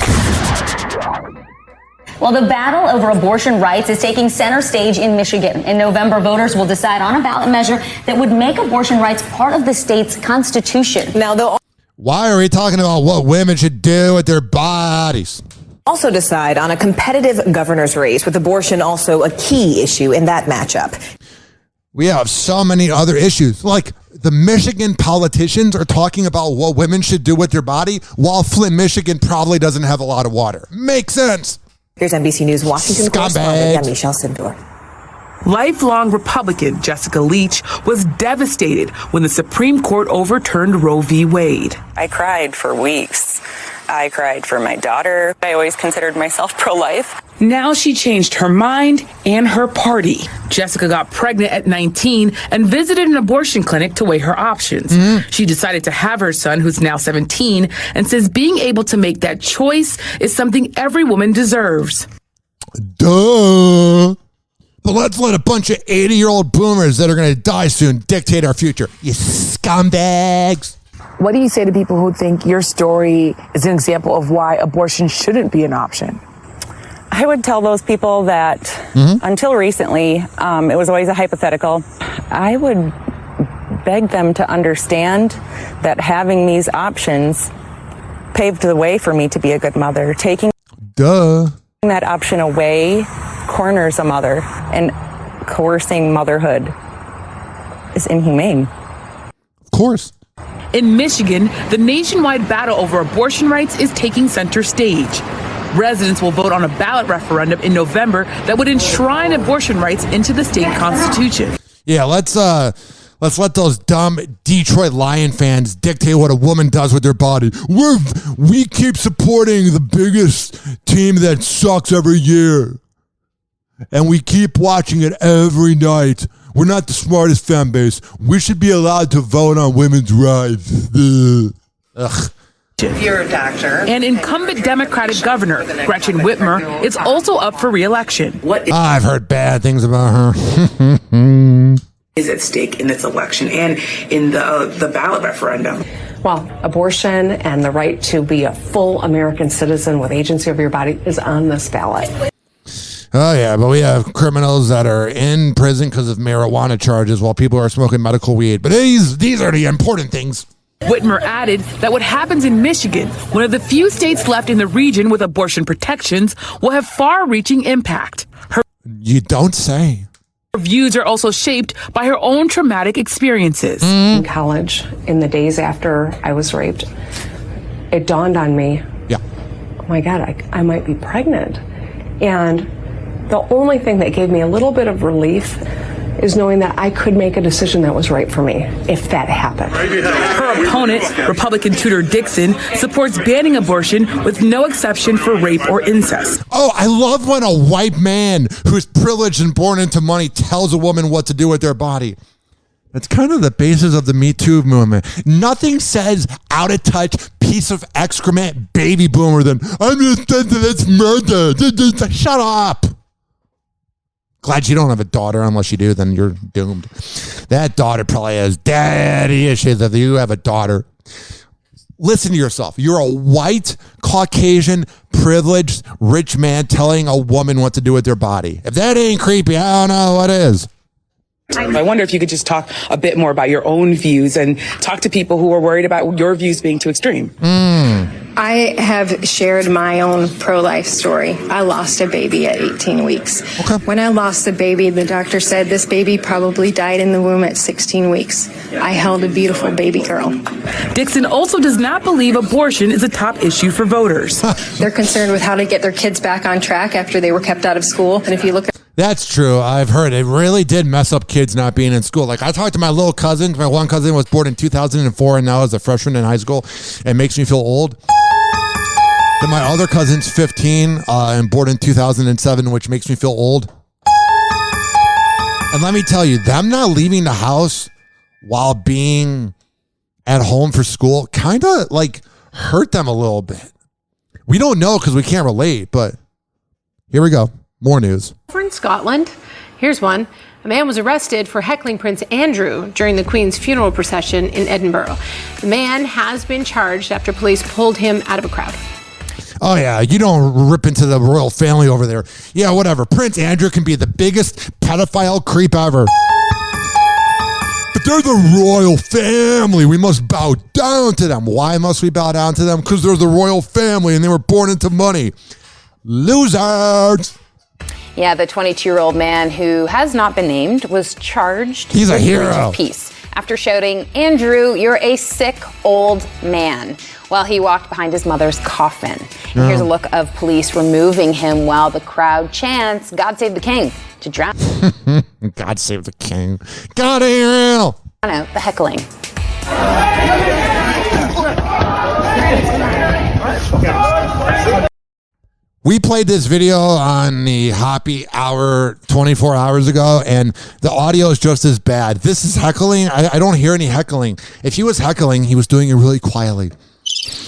Well, the battle over abortion rights is taking center stage in Michigan. In November, voters will decide on a ballot measure that would make abortion rights part of the state's constitution. Why are we talking about what women should do with their bodies? Also decide on a competitive governor's race, with abortion also a key issue in that matchup. We have so many other issues. Like the Michigan politicians are talking about what women should do with their body, while Flint, Michigan probably doesn't have a lot of water. Makes sense. Here's NBC News Washington correspondent Michelle Sindor. Lifelong Republican Jessica Leach was devastated when the Supreme Court overturned Roe v. Wade. I cried for weeks. I cried for my daughter. I always considered myself pro-life. Now she changed her mind and her party. Jessica got pregnant at 19 and visited an abortion clinic to weigh her options. She decided to have her son, who's now 17, and says being able to make that choice is something every woman deserves. Duh. But let's let a bunch of 80-year-old boomers that are going to die soon dictate our future. You scumbags. What do you say to people who think your story is an example of why abortion shouldn't be an option? I would tell those people that until recently, it was always a hypothetical. I would beg them to understand that having these options paved the way for me to be a good mother. Taking that option away corners a mother, and coercing motherhood is inhumane. Of course. In Michigan, the nationwide battle over abortion rights is taking center stage. Residents will vote on a ballot referendum in November that would enshrine abortion rights into the state constitution. Yeah, let's let those dumb Detroit Lion fans dictate what a woman does with their body. We keep supporting the biggest team that sucks every year. And we keep watching it every night. We're not the smartest fan base. We should be allowed to vote on women's rights. Ugh. If you're a doctor. And incumbent Democratic Governor Gretchen Whitmer is also up for re-election. I've heard bad things about her. Is at stake in this election and in the ballot referendum? Well, abortion and the right to be a full American citizen with agency over your body is on this ballot. Oh, yeah, but we have criminals that are in prison because of marijuana charges while people are smoking medical weed. But these are the important things. Whitmer added that what happens in Michigan, one of the few states left in the region with abortion protections, will have far-reaching impact. You don't say. Her views are also shaped by her own traumatic experiences. In college, in the days after I was raped, it dawned on me, oh my God, I might be pregnant. And the only thing that gave me a little bit of relief is knowing that I could make a decision that was right for me if that happened. Her opponent, Republican Tudor Dixon, supports banning abortion with no exception for rape or incest. Oh, I love when a white man who's privileged and born into money tells a woman what to do with their body. That's kind of the basis of the Me Too movement. Nothing says out of touch piece of excrement baby boomer than I'm just into this murder. Shut up. Glad you don't have a daughter. Unless you do, then you're doomed. That daughter probably has daddy issues if you have a daughter. Listen to yourself. You're a white, Caucasian, privileged, rich man telling a woman what to do with their body. If that ain't creepy, I don't know what is. I wonder if you could just talk a bit more about your own views and talk to people who are worried about your views being too extreme. I have shared my own pro-life story. I lost a baby at 18 weeks. When I lost the baby, the doctor said this baby probably died in the womb at 16 weeks. I held a beautiful baby girl. Dixon also does not believe abortion is a top issue for voters. They're concerned with how to get their kids back on track after they were kept out of school. And if you look at That's true. I've heard it really did mess up kids not being in school. Like I talked to my little cousin. My one cousin was born in 2004 and now is a freshman in high school. It makes me feel old. Then my other cousin's 15 and born in 2007, which makes me feel old. And let me tell you, them not leaving the house while being at home for school kind of like hurt them a little bit. We don't know because we can't relate, but here we go. More news. Over in Scotland, here's one. A man was arrested for heckling Prince Andrew during the Queen's funeral procession in Edinburgh. The man has been charged after police pulled him out of a crowd. Oh, yeah, you don't rip into the royal family over there. Yeah, whatever. Prince Andrew can be the biggest pedophile creep ever. But they're the royal family. We must bow down to them. Why must we bow down to them? Because they're the royal family and they were born into money. Losers. Yeah, the 22-year-old man who has not been named was charged. He's a with hero. breach of peace after shouting, "Andrew, you're a sick old man," while he walked behind his mother's coffin. And here's a look of police removing him while the crowd chants, "God save the king," to drown God save the king. God out the heckling. We played this video on the Hoppe Hour 24 hours ago, and the audio is just as bad. This is heckling. I don't hear any heckling. If he was heckling, he was doing it really quietly.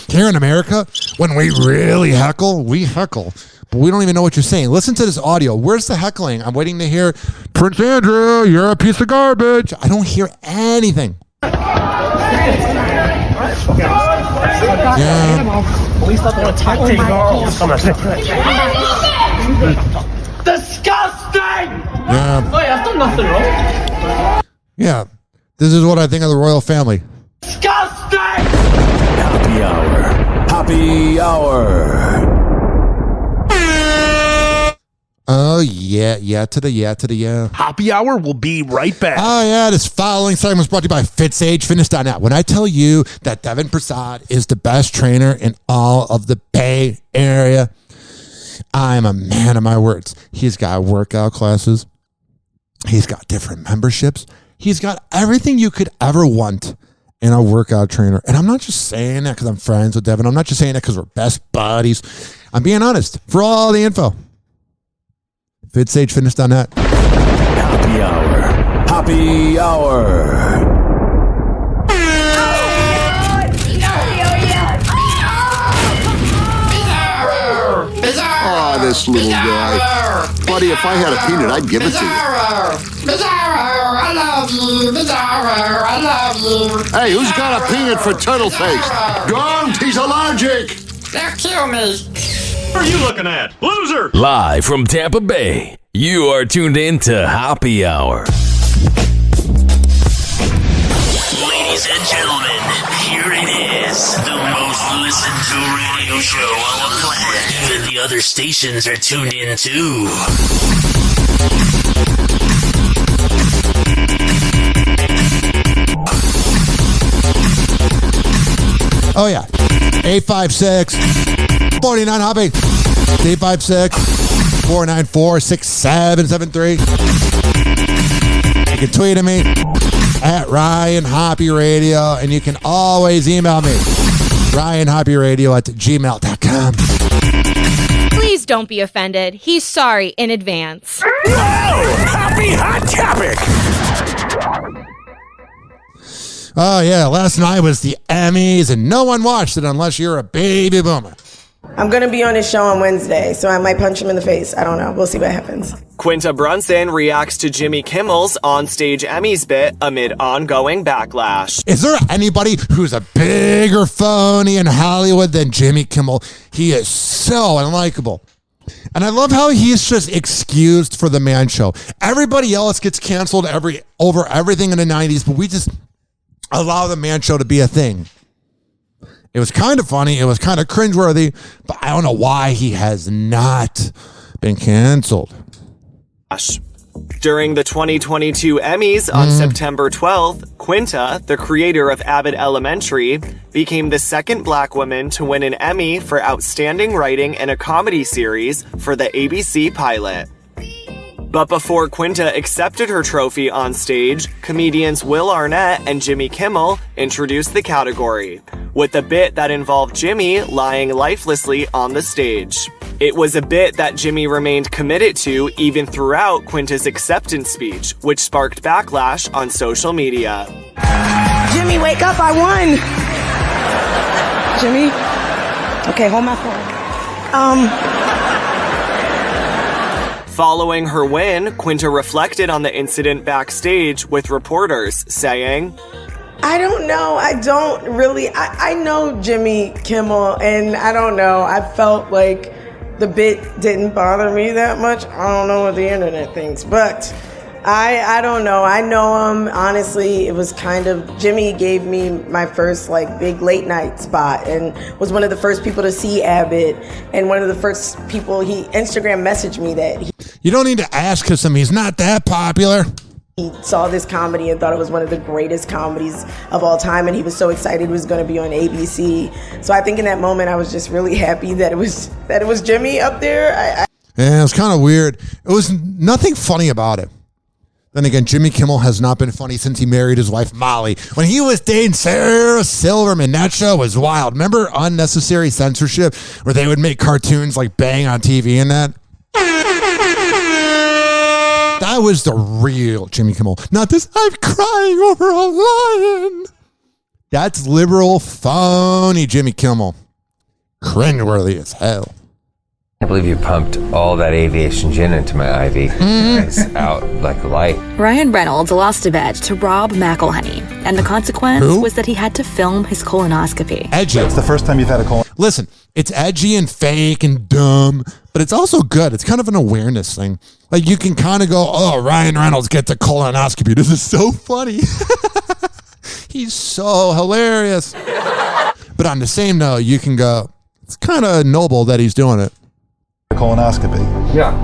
Here in America, when we really heckle, we heckle. But we don't even know what you're saying. Listen to this audio. Where's the heckling? I'm waiting to hear, "Prince Andrew, you're a piece of garbage." I don't hear anything. Yeah. Police don't want to attack girls. Disgusting! Yeah. Wait, I've done nothing wrong. Yeah. This is what I think of the royal family. Disgusting! Happy Hour. Happy Hour. Oh, yeah to the yeah. Hoppe Hour will be right back. Oh, yeah, this following segment was brought to you by FitSageFitness.net. When I tell you that Devin Prasad is the best trainer in all of the Bay Area, I'm a man of my words. He's got workout classes. He's got different memberships. He's got everything you could ever want in a workout trainer. And I'm not just saying that because I'm friends with Devin. I'm not just saying that because we're best buddies. I'm being honest. For all the info, FitSageFitness.net. Happy Hour. Happy Hour. Oh, this little guy. Buddy, if I had a peanut, I'd give it to you. I love you. I love you. Hey, who's got a peanut for turtle face? Don't, he's allergic. They'll kill me. What are you looking at? Loser! Live from Tampa Bay, you are tuned in to Hoppe Hour. Ladies and gentlemen, here it is. The most listened to radio show on the planet. Even the other stations are tuned in too. Oh, yeah. 856-49 Hoppe. 856-494-6773. You can tweet at me at Ryan Hoppe Radio, and you can always email me, RyanHoppeRadio@gmail.com. Please don't be offended. He's sorry in advance. Whoa! Happy Hot Topic! Oh, yeah. Last night was the Emmys, and no one watched it unless you're a baby boomer. I'm going to be on his show on Wednesday, so I might punch him in the face. I don't know. We'll see what happens. Quinta Brunson reacts to Jimmy Kimmel's onstage Emmys bit amid ongoing backlash. Is there anybody who's a bigger phony in Hollywood than Jimmy Kimmel? He is so unlikable. And I love how he's just excused for the Man Show. Everybody else gets canceled over everything in the 90s, but we just allow the Man Show to be a thing. It was kind of funny. It was kind of cringeworthy, but I don't know why he has not been canceled. During the 2022 Emmys on September 12th, Quinta, the creator of Abbott Elementary, became the second black woman to win an Emmy for Outstanding Writing in a Comedy Series for the ABC pilot. But before Quinta accepted her trophy on stage, comedians Will Arnett and Jimmy Kimmel introduced the category, with a bit that involved Jimmy lying lifelessly on the stage. It was a bit that Jimmy remained committed to even throughout Quinta's acceptance speech, which sparked backlash on social media. Jimmy, wake up. I won. Jimmy? Okay, hold my phone. Following her win, Quinta reflected on the incident backstage with reporters, saying, I don't know. I know Jimmy Kimmel, and I don't know. I felt like the bit didn't bother me that much. I don't know what the internet thinks, but I don't know. I know him. Honestly, it was kind of, Jimmy gave me my first like big late night spot and was one of the first people to see Abbott and one of the first people he Instagram messaged me that you don't need to ask him. He's not that popular. He saw this comedy and thought it was one of the greatest comedies of all time, and he was so excited it was going to be on ABC. So I think in that moment I was just really happy that it was Jimmy up there. Yeah, it was kind of weird. It was nothing funny about it. Then again, Jimmy Kimmel has not been funny since he married his wife, Molly. When he was dating Sarah Silverman, that show was wild. Remember Unnecessary Censorship, where they would make cartoons like Bang on TV and that? That was the real Jimmy Kimmel. Not this, I'm crying over a lion. That's liberal, phony Jimmy Kimmel. Cringeworthy as hell. I believe you pumped all that aviation gin into my IV. It's out like a light. Ryan Reynolds lost a bet to Rob McElhenney, and the consequence was that he had to film his colonoscopy. Edgy. It's the first time you've had a colon. Listen, it's edgy and fake and dumb, but it's also good. It's kind of an awareness thing. Like you can kind of go, oh, Ryan Reynolds gets a colonoscopy. This is so funny. He's so hilarious. But on the same note, you can go, it's kind of noble that he's doing it. Colonoscopy. Yeah.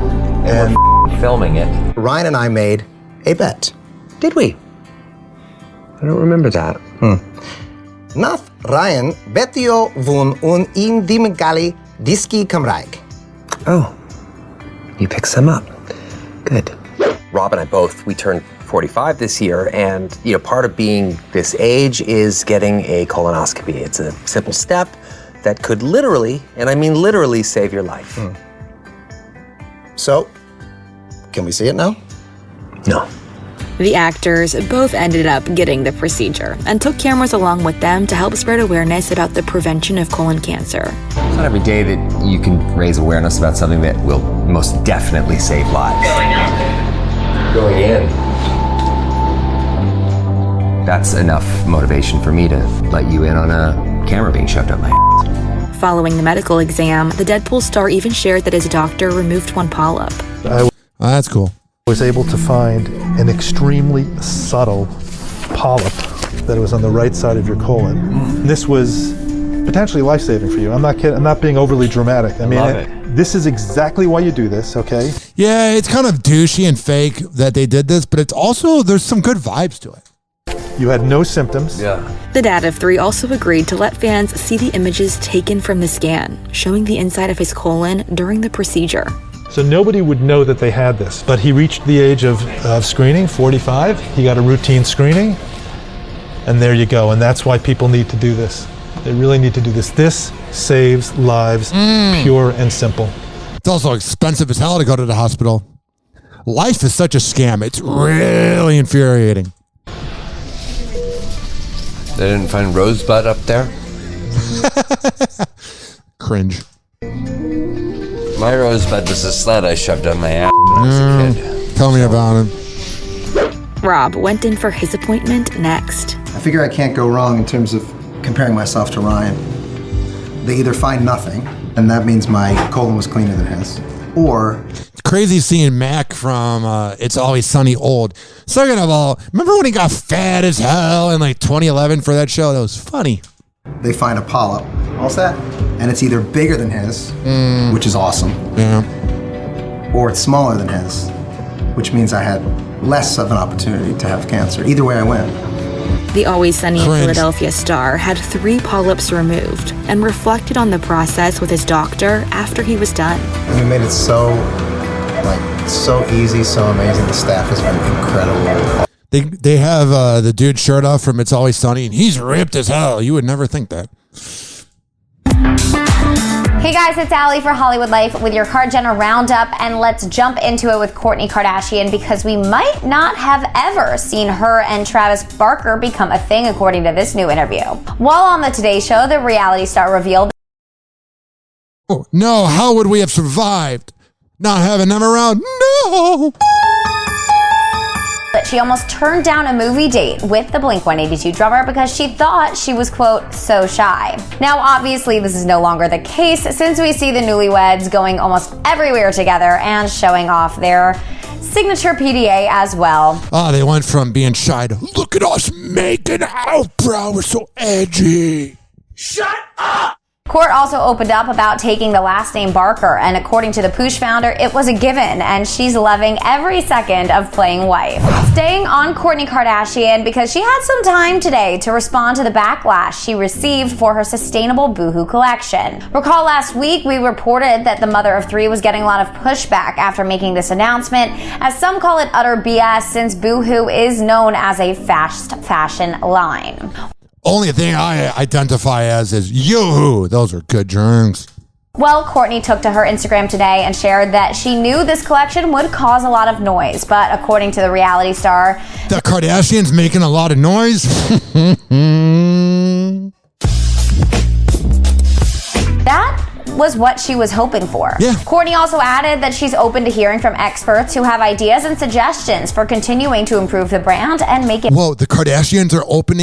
And we're filming it. Ryan and I made a bet. Did we? I don't remember that. Nath Ryan betio vun un indimegali diski kamraik. Oh, you picked some up. Good. Rob and I both, we turned 45 this year, and part of being this age is getting a colonoscopy. It's a simple step that could literally, and I mean literally, save your life. So, can we see it now? No. The actors both ended up getting the procedure and took cameras along with them to help spread awareness about the prevention of colon cancer. It's not every day that you can raise awareness about something that will most definitely save lives. Going in. That's enough motivation for me to let you in on a camera being shoved up my ass. Following the medical exam, the Deadpool star even shared that his doctor removed one polyp. That's cool. I was able to find an extremely subtle polyp that was on the right side of your colon. This was potentially life-saving for you. I'm not kidding. I'm not being overly dramatic. I mean, this is exactly why you do this, okay? Yeah, it's kind of douchey and fake that they did this, but it's also, there's some good vibes to it. You had no symptoms. Yeah. The dad of three also agreed to let fans see the images taken from the scan, showing the inside of his colon during the procedure. So nobody would know that they had this, but he reached the age of screening, 45. He got a routine screening, and there you go. And that's why people need to do this. They really need to do this. This saves lives, pure and simple. It's also expensive as hell to go to the hospital. Life is such a scam. It's really infuriating. They didn't find Rosebud up there? Cringe. My Rosebud was a sled I shoved on my ass when I was a kid. Tell me about him. Rob went in for his appointment next. I figure I can't go wrong in terms of comparing myself to Ryan. They either find nothing, and that means my colon was cleaner than his, or... It's crazy seeing Mac from It's Always Sunny old. Second of all, remember when he got fat as hell in like 2011 for that show? That was funny. They find a polyp, all set, and it's either bigger than his, which is awesome, or it's smaller than his, which means I had less of an opportunity to have cancer. Either way I win. The Always Sunny in Philadelphia star had 3 polyps removed and reflected on the process with his doctor after he was done. We made it so easy, so amazing. The staff has been incredible. They have the dude shirt off from It's Always Sunny, and he's ripped as hell. You would never think that. Hey guys, it's Allie for Hollywood Life with your Kardashian Roundup, and let's jump into it with Kourtney Kardashian because we might not have ever seen her and Travis Barker become a thing, according to this new interview. While on the Today Show, the reality star revealed, Oh, no, how would we have survived not having them around? No! that she almost turned down a movie date with the Blink-182 drummer because she thought she was, quote, so shy. Now, obviously, this is no longer the case since we see the newlyweds going almost everywhere together and showing off their signature PDA as well. Oh, they went from being shy to, look at us making out, bro. We're so edgy. Shut up! Kourt also opened up about taking the last name Barker, and according to the Poosh founder, it was a given, and she's loving every second of playing wife. Staying on Kourtney Kardashian, because she had some time today to respond to the backlash she received for her sustainable Boohoo collection. Recall last week we reported that the mother of three was getting a lot of pushback after making this announcement, as some call it utter BS since Boohoo is known as a fast fashion line. Only thing I identify as is Yoo-hoo. Those are good drinks. Well, Kourtney took to her Instagram today and shared that she knew this collection would cause a lot of noise, but according to the reality star, the Kardashians making a lot of noise. that was what she was hoping for. Yeah. Kourtney also added that she's open to hearing from experts who have ideas and suggestions for continuing to improve the brand and make it. Whoa, the Kardashians are open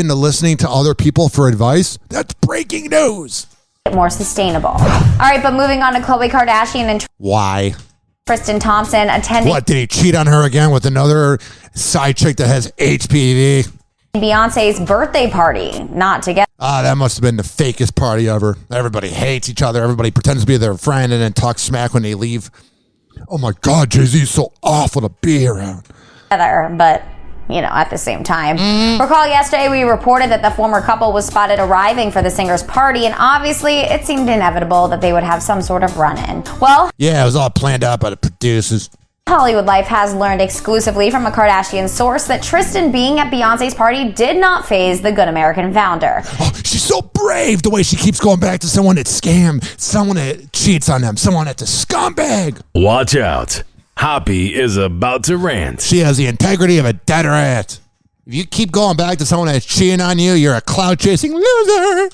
to listening to other people for advice? That's breaking news. More sustainable. All right, but moving on to Khloe Kardashian and Why? Tristan Thompson attending. What, did he cheat on her again with another side chick that has HPV? Beyonce's birthday party, not together. That must have been the fakest party ever. Everybody hates each other. Everybody pretends to be their friend and then talks smack when they leave. Oh my God, Jay-Z's so awful to be around. But, at the same time. Recall yesterday we reported that the former couple was spotted arriving for the singer's party, and obviously it seemed inevitable that they would have some sort of run-in. Well, yeah, it was all planned out by the producers. Hollywood Life has learned exclusively from a Kardashian source that Tristan being at Beyonce's party did not faze the Good American founder. Oh, she's so brave the way she keeps going back to someone that scammed, someone that cheats on them, someone that's a scumbag. Watch out. Hoppe is about to rant. She has the integrity of a dead rat. If you keep going back to someone that's cheating on you, you're a cloud-chasing loser.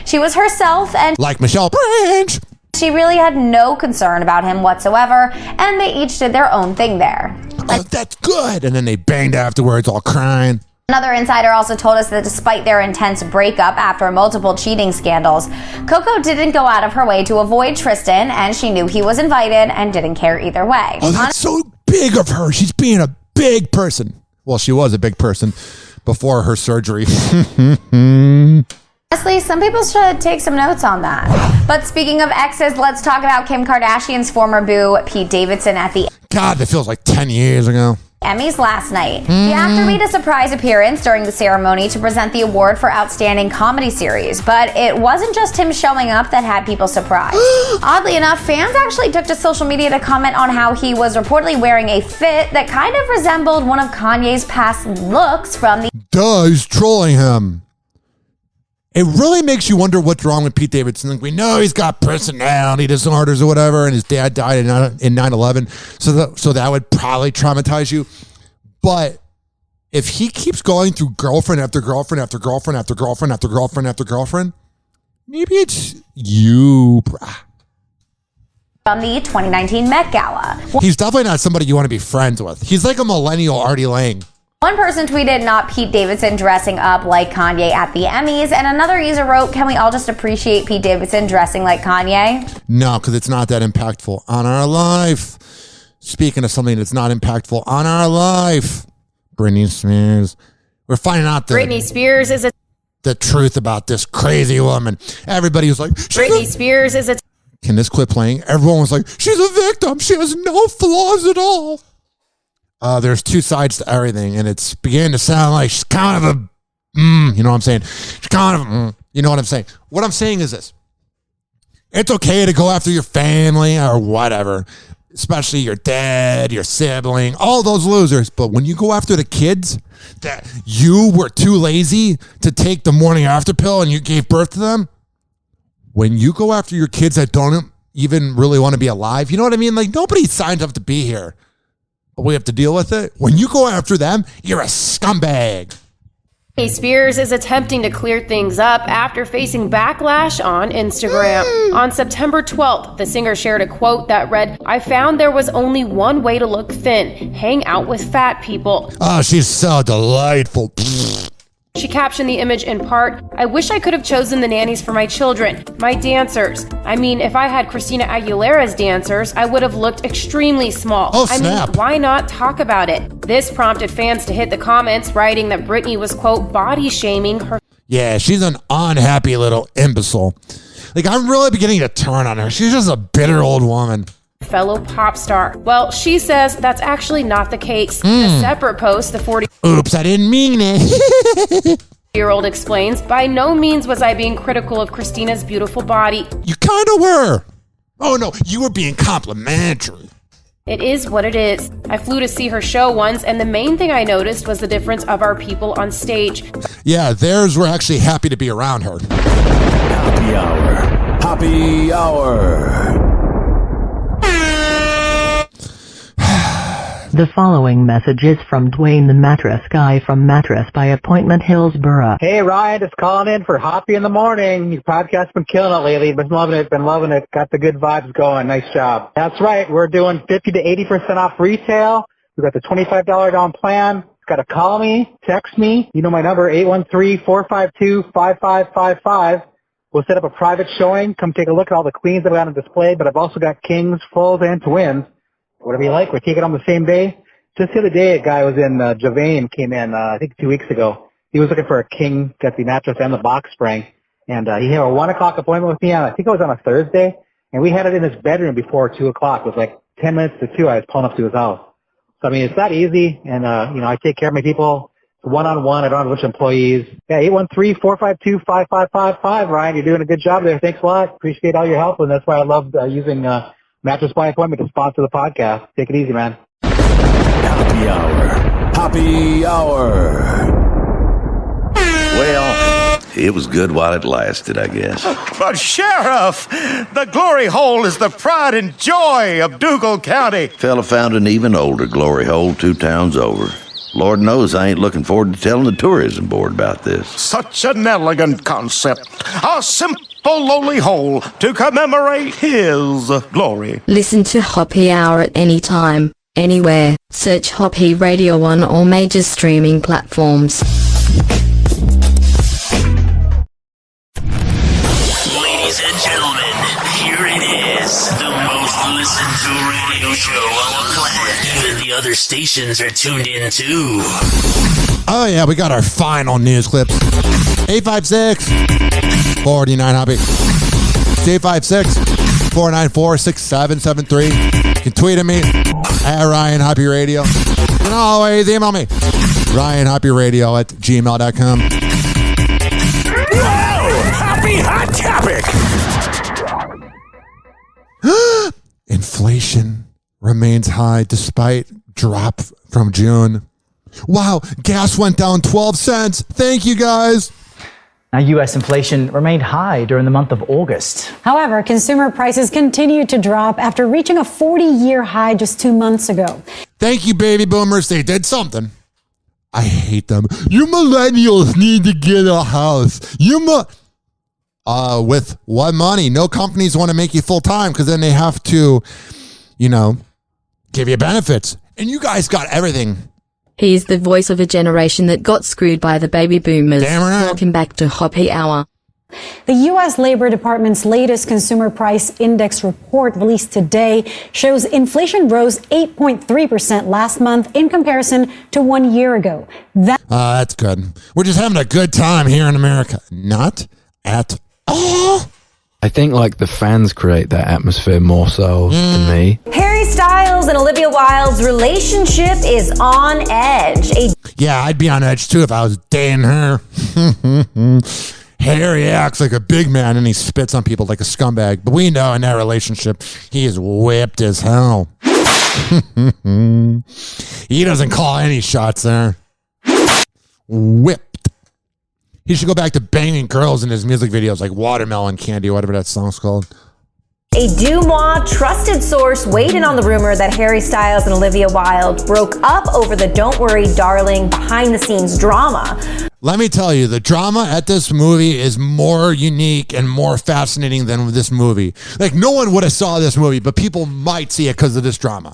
She was herself and... like Michelle Branch. She really had no concern about him whatsoever, and they each did their own thing there. Oh, that's good. And then they banged afterwards, all crying. Another insider also told us that despite their intense breakup after multiple cheating scandals, Coco didn't go out of her way to avoid Tristan, and she knew he was invited and didn't care either way. Oh, that's so big of her. She's being a big person. Well, she was a big person before her surgery. Honestly, some people should take some notes on that. But speaking of exes, let's talk about Kim Kardashian's former boo, Pete Davidson, at the God, that feels like 10 years ago. Emmys last night. The actor made a surprise appearance during the ceremony to present the award for Outstanding Comedy Series, but it wasn't just him showing up that had people surprised. Oddly enough, fans actually took to social media to comment on how he was reportedly wearing a fit that kind of resembled one of Kanye's past looks from the... Duh, he's trolling him. It really makes you wonder what's wrong with Pete Davidson. Like, we know he's got personality disorders or whatever, and his dad died in 9/11, so that would probably traumatize you. But if he keeps going through girlfriend after girlfriend after girlfriend after girlfriend after girlfriend after girlfriend, maybe it's you, brah. From the 2019 Met Gala. He's definitely not somebody you want to be friends with. He's like a millennial Artie Lang. One person tweeted, not Pete Davidson dressing up like Kanye at the Emmys, and another user wrote, can we all just appreciate Pete Davidson dressing like Kanye? No, because it's not that impactful on our life. Speaking of something that's not impactful on our life, Britney Spears. We're finding out Britney Spears is the truth about this crazy woman. Everybody was like, Britney Spears is a... Can this quit playing? Everyone was like, she's a victim. She has no flaws at all. There's two sides to everything, and it's beginning to sound like she's kind of a, you know what I'm saying? She's kind of, you know what I'm saying? What I'm saying is this. It's okay to go after your family or whatever, especially your dad, your sibling, all those losers. But when you go after the kids that you were too lazy to take the morning after pill and you gave birth to them, when you go after your kids that don't even really want to be alive, you know what I mean? Like, nobody signed up to be here. We have to deal with it. When you go after them, you're a scumbag. Britney Spears is attempting to clear things up after facing backlash on Instagram. On September 12th, the singer shared a quote that read, I found there was only one way to look thin, hang out with fat people. Oh, she's so delightful. She captioned the image in part, "I wish I could have chosen the nannies for my children, my dancers. I mean, if I had Christina Aguilera's dancers, I would have looked extremely small. Oh, I snap. mean, why not talk about it?" This prompted fans to hit the comments, writing that Britney was, quote, body shaming her. Yeah, she's an unhappy little imbecile. Like, I'm really beginning to turn on her. She's just a bitter old woman. Fellow pop star. Well, she says that's actually not the case. In a separate post, the 40- Oops, I didn't mean it. year-old explains, "By no means was I being critical of Christina's beautiful body. You kind of were. Oh, no, you were being complimentary. It is what it is. I flew to see her show once, and the main thing I noticed was the difference of our people on stage." Yeah, theirs were actually happy to be around her. Happy Hour. Happy Hour. The following message is from Dwayne the Mattress Guy from Mattress by Appointment, Hillsborough. Hey Ryan, just calling in for Hoppe in the Morning. Your podcast's been killing it lately. Been loving it. Got the good vibes going. Nice job. That's right. We're doing 50 to 80% off retail. We've got the $25 down plan. Got to call me, text me. You know my number, 813-452-5555. We'll set up a private showing. Come take a look at all the queens that I've got on display, but I've also got kings, fulls, and twins. Whatever you like, we're taking on the same day. Just the other day, a guy was in Javane, came in, I think 2 weeks ago. He was looking for a king, got the mattress and the box spring. And he had a 1 o'clock appointment with me on, I think it was on a Thursday. And we had it in his bedroom before 2 o'clock. It was like 10 minutes to 2. I was pulling up to his house. So, I mean, it's not easy. And, I take care of my people one-on-one. I don't have a bunch of employees. Yeah, 813-452-5555. Ryan, you're doing a good job there. Thanks a lot. Appreciate all your help. And that's why I love using Mattress by Appointment to sponsor the podcast. Take it easy, man. Happy Hour. Happy Hour. Well, it was good while it lasted, I guess. But Sheriff, the glory hole is the pride and joy of Dougal County. Fella found an even older glory hole 2 towns over. Lord knows I ain't looking forward to telling the tourism board about this. Such an elegant concept. A simple, lowly hole to commemorate his glory. Listen to Hoppe Hour at any time, anywhere. Search Hoppe Radio on all major streaming platforms. Ladies and gentlemen, here it is. The most listened to radio show on the planet. Even the other stations are tuned in too. Oh, yeah, we got our final news clips. 856-49-HOPPE. 856-494-6773. You can tweet at me at Ryan Hoppe Radio. You can always email me, RyanHoppeRadio@gmail.com. Whoa! Happy Hot Topic! Inflation remains high despite drop from June. Wow, gas went down 12 cents. Thank you, guys. Now, U.S. inflation remained high during the month of August. However, consumer prices continued to drop after reaching a 40-year high just 2 months ago. Thank you, baby boomers. They did something. I hate them. You millennials need to get a house. With what money? No companies want to make you full-time because then they have to, give you benefits. And you guys got everything. He's the voice of a generation that got screwed by the baby boomers. Damn right. Welcome back to Hoppe Hour. The U.S. Labor Department's latest Consumer Price Index report released today shows inflation rose 8.3% last month in comparison to 1 year ago. That's good. We're just having a good time here in America. Not at all. I think the fans create that atmosphere more so than me. Harry Styles and Olivia Wilde's relationship is on edge. Yeah, I'd be on edge too if I was dating her. Harry acts like a big man and he spits on people like a scumbag. But we know in that relationship, he is whipped as hell. He doesn't call any shots there. Whipped. He should go back to banging girls in his music videos like Watermelon Candy or whatever that song's called. A Dumois trusted source weighed in on the rumor that Harry Styles and Olivia Wilde broke up over the Don't Worry Darling behind-the-scenes drama. Let me tell you, the drama at this movie is more unique and more fascinating than this movie. No one would have saw this movie, but people might see it because of this drama.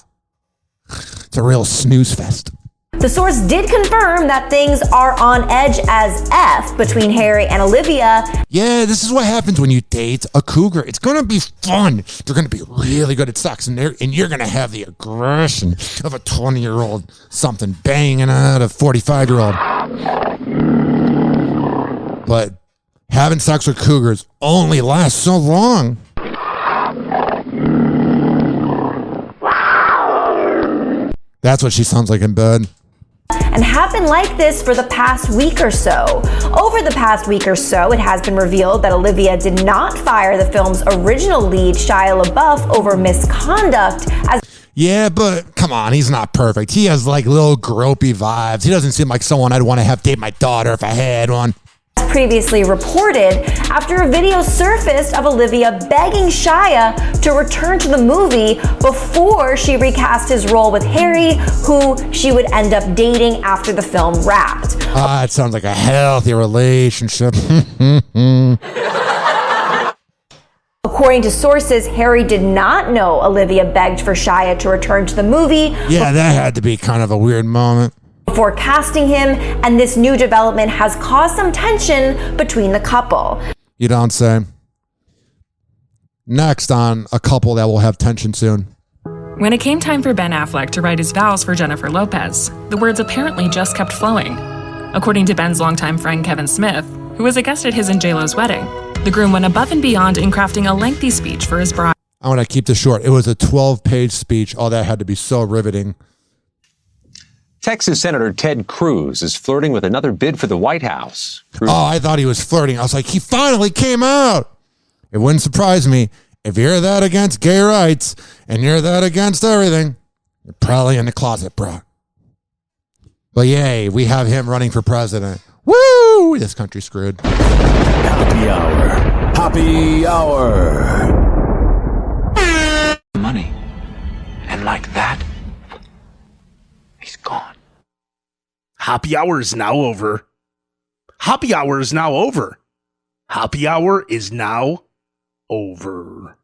It's a real snooze fest. The source did confirm that things are on edge as F between Harry and Olivia. Yeah, this is what happens when you date a cougar. It's going to be fun. They're going to be really good at sex, and you're going to have the aggression of a 20-year-old something banging out a 45-year-old. But having sex with cougars only lasts so long. That's what she sounds like in bed. And have been like this for the past week or so. Over the past week or so, it has been revealed that Olivia did not fire the film's original lead, Shia LaBeouf, over misconduct. Yeah, but come on, he's not perfect. He has like little gropey vibes. He doesn't seem like someone I'd want to have date my daughter if I had one. Previously reported after a video surfaced of Olivia begging Shia to return to the movie before she recast his role with Harry, who she would end up dating after the film wrapped. It sounds like a healthy relationship. According to sources, Harry did not know Olivia begged for Shia to return to the movie. Yeah, that had to be kind of a weird moment. Before casting him, and this new development has caused some tension between the couple. You don't say. Next on a couple that will have tension soon. When it came time for Ben Affleck to write his vows for Jennifer Lopez, the words apparently just kept flowing. According to Ben's longtime friend Kevin Smith, who was a guest at his and J-Lo's wedding, the groom went above and beyond in crafting a lengthy speech for his bride. I want to keep this short. It was a 12-page speech. Oh, that had to be so riveting. Texas Senator Ted Cruz is flirting with another bid for the White House. Oh, I thought he was flirting. I was like, he finally came out. It wouldn't surprise me. If you're that against gay rights and you're that against everything, you're probably in the closet, bro. But yay, we have him running for president. Woo! This country's screwed. Happy Hour. Happy Hour. Money. And like that, he's gone. Happy Hour is now over. Happy Hour is now over. Happy Hour is now over.